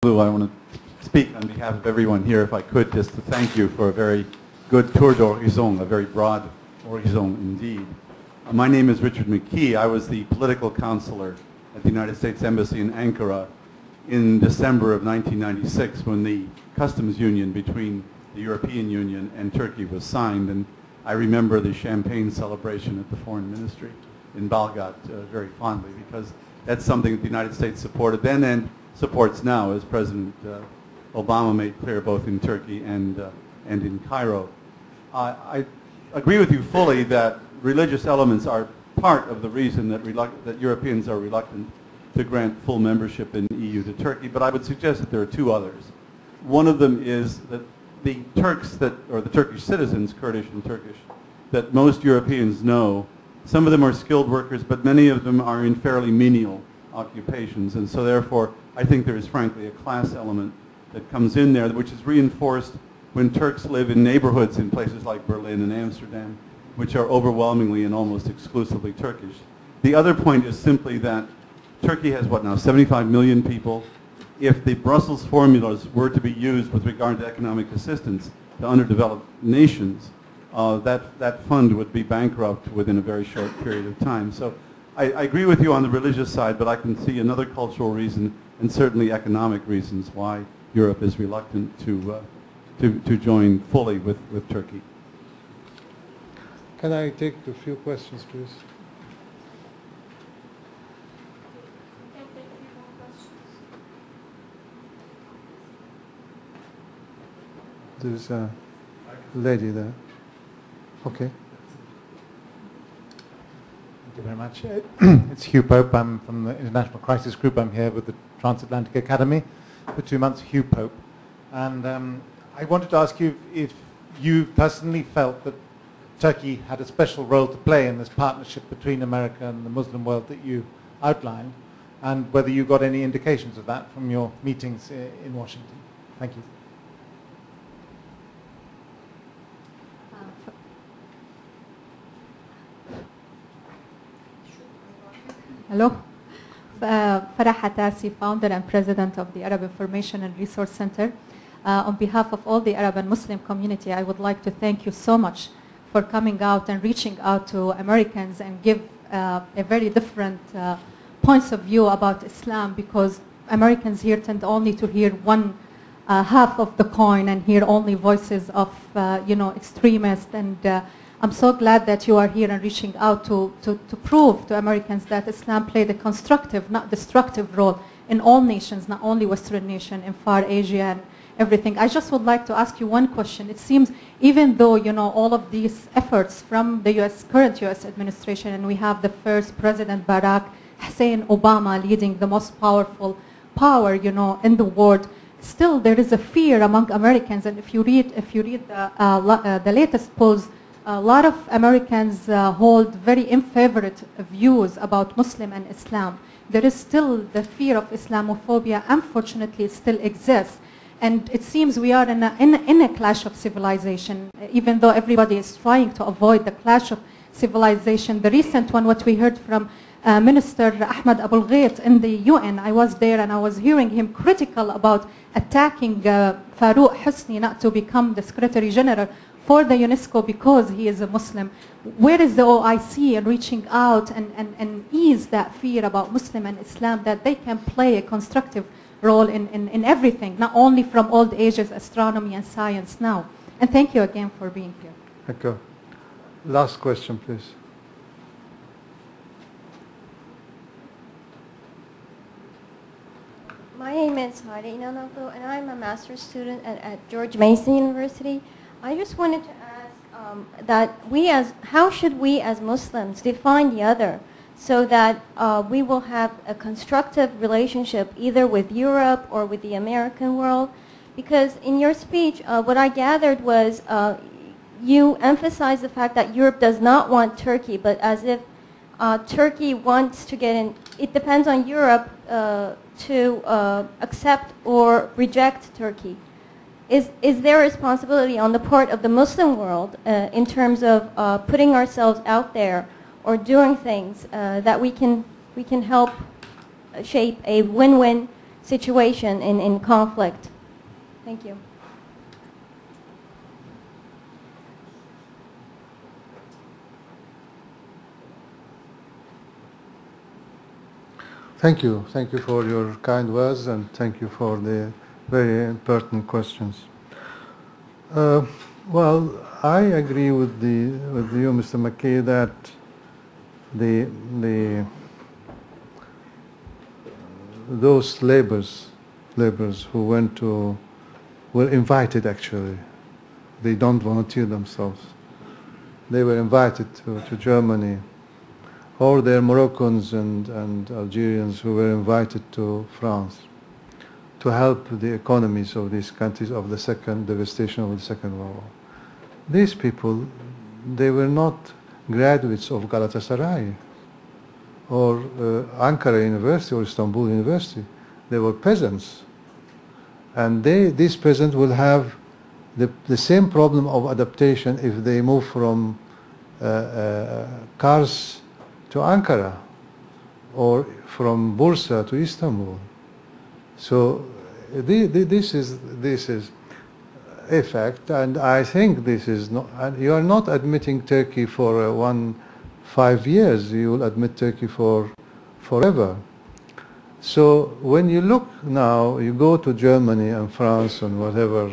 I want to speak on behalf of everyone here, if I could, just to thank you for a very good tour d'horizon, a very broad horizon indeed. My name is Richard McKee. I was the political counselor at the United States Embassy in Ankara in December of 1996 when the customs union between the European Union and Turkey was signed. And I remember the champagne celebration at the Foreign Ministry in Belgrade very fondly, because that's something that the United States supported then and supports now, as President Obama made clear both in Turkey and in Cairo. I agree with you fully that religious elements are part of the reason that Europeans are reluctant to grant full membership in EU to Turkey, but I would suggest that there are two others. One of them is that the Turks or the Turkish citizens, Kurdish and Turkish, that most Europeans know, some of them are skilled workers, but many of them are in fairly menial occupations, and so therefore I think there is frankly a class element that comes in there, which is reinforced when Turks live in neighborhoods in places like Berlin and Amsterdam, which are overwhelmingly and almost exclusively Turkish. The other point is simply that Turkey has, what now, 75 million people. If the Brussels formulas were to be used with regard to economic assistance to underdeveloped nations, that fund would be bankrupt within a very short period of time. So I agree with you on the religious side, but I can see another cultural reason and certainly economic reasons why Europe is reluctant to join fully with Turkey. Can I take a few questions, please? There's a lady there. Okay. Thank you very much. It's Hugh Pope. I'm from the International Crisis Group. I'm here with the Transatlantic Academy for 2 months. Hugh Pope. And I wanted to ask you if you personally felt that Turkey had a special role to play in this partnership between America and the Muslim world that you outlined, and whether you got any indications of that from your meetings in Washington. Thank you. Hello. Farah Hatasi, founder and president of the Arab Information and Resource Center. On behalf of all the Arab and Muslim community, I would like to thank you so much for coming out and reaching out to Americans and give a very different points of view about Islam, because Americans here tend only to hear one half of the coin and hear only voices of extremists, and I'm so glad that you are here and reaching out to prove to Americans that Islam played a constructive, not destructive role in all nations, not only Western nation, in Far Asia and everything. I just would like to ask you one question. It seems even though, all of these efforts from the current US administration, and we have the first President Barack Hussein Obama leading the most powerful power, in the world, still there is a fear among Americans. And if you read the latest polls, a lot of Americans hold very unfavorable views about Muslim and Islam. There is still the fear of Islamophobia. Unfortunately, it still exists. And it seems we are in a clash of civilization, even though everybody is trying to avoid the clash of civilization. The recent one, what we heard from Minister Ahmed Abul Ghait in the UN, I was there and I was hearing him critical about attacking Farouk Hosni not to become the Secretary General for the UNESCO because he is a Muslim. Where is the OIC in reaching out and ease that fear about Muslim and Islam, that they can play a constructive role in everything, not only from old ages, astronomy and science now. And thank you again for being here. Thank you. Last question, please. My name is Hadi İhsanoğlu, and I'm a master's student at George Mason University. I just wanted to ask that how should we as Muslims define the other, so that we will have a constructive relationship either with Europe or with the American world? Because in your speech, what I gathered was you emphasized the fact that Europe does not want Turkey, but as if Turkey wants to get in. It depends on Europe to accept or reject Turkey. Is there a responsibility on the part of the Muslim world in terms of putting ourselves out there or doing things that we can help shape a win-win situation in conflict? Thank you. Thank you. Thank you for your kind words, and thank you for the very pertinent questions. Well, I agree with you, Mr. McKay, that those laborers who were invited, actually. They don't volunteer themselves. They were invited to Germany. Or there are Moroccans and Algerians who were invited to France to help the economies of these countries of the devastation of the Second World War. These people, they were not graduates of Galatasaray or Ankara University or Istanbul University. They were peasants. And these peasants will have the same problem of adaptation if they move from Kars to Ankara or from Bursa to Istanbul. So this is a fact, and I think this is not. And you are not admitting Turkey for 5 years. You will admit Turkey for forever. So when you look now, you go to Germany and France and whatever,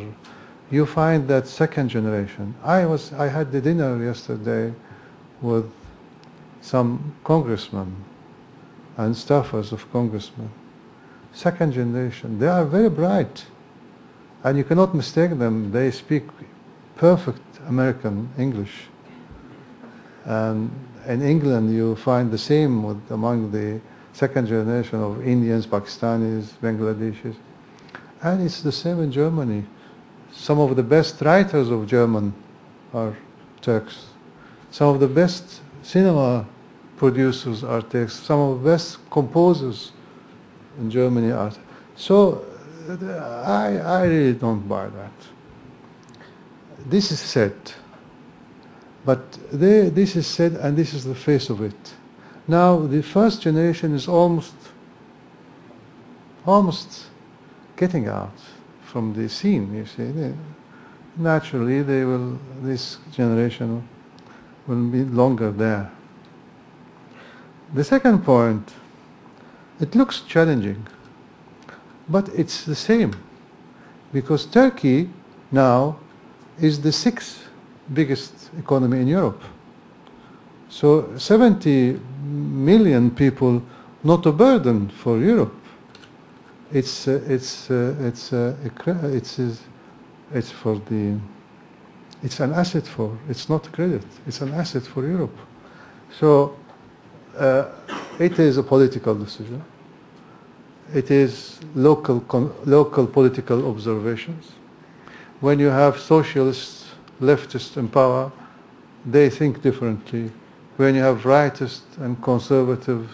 you find that second generation. I had the dinner yesterday with some congressmen and staffers of congressmen. Second generation, they are very bright, and you cannot mistake them. They speak perfect American English. And in England you find the same among the second generation of Indians, Pakistanis, Bangladeshis. And it's the same in Germany. Some of the best writers of German are Turks. Some of the best cinema producers are Turks. Some of the best composers in Germany are. So I really don't buy that. This is said, but this is said, and this is the face of it. Now the first generation is almost getting out from the scene. You see, naturally this generation will be longer there. The second point, it looks challenging, but it's the same, because Turkey now is the 6th biggest economy in Europe. So 70 million people, not a burden for Europe. It's an asset for. It's not credit. It's an asset for Europe. So it is a political decision. It is local political observations. When you have socialists, leftists in power, they think differently. When you have rightists and conservatives,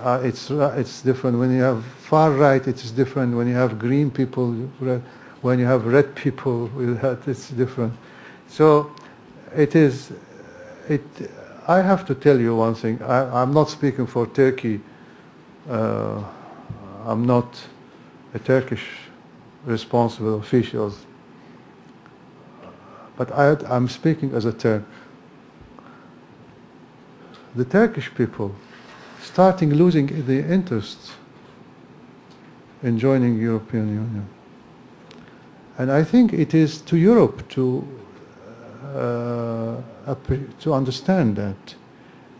it's different. When you have far right, it is different. When you have green people, when you have red people, it's different. So I have to tell you one thing. I'm not speaking for Turkey. I'm not a Turkish responsible official, but I'm speaking as a Turk. The Turkish people starting losing the interest in joining European Union. And I think it is to Europe to understand that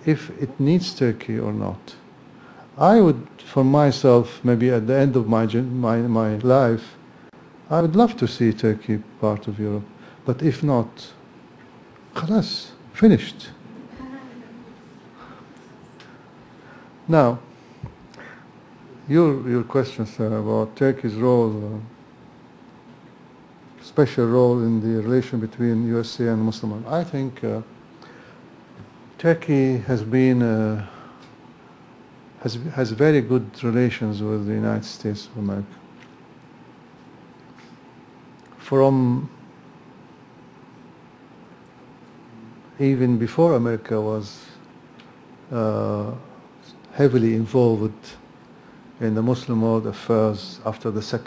if it needs Turkey or not. I would, for myself, maybe at the end of my life, I would love to see Turkey part of Europe. But if not, خلاص, finished. Now, your question, sir, about Turkey's role, special role in the relation between USA and Muslim. I think Turkey has been has very good relations with the United States of America. From even before America was heavily involved in the Muslim world affairs after the Second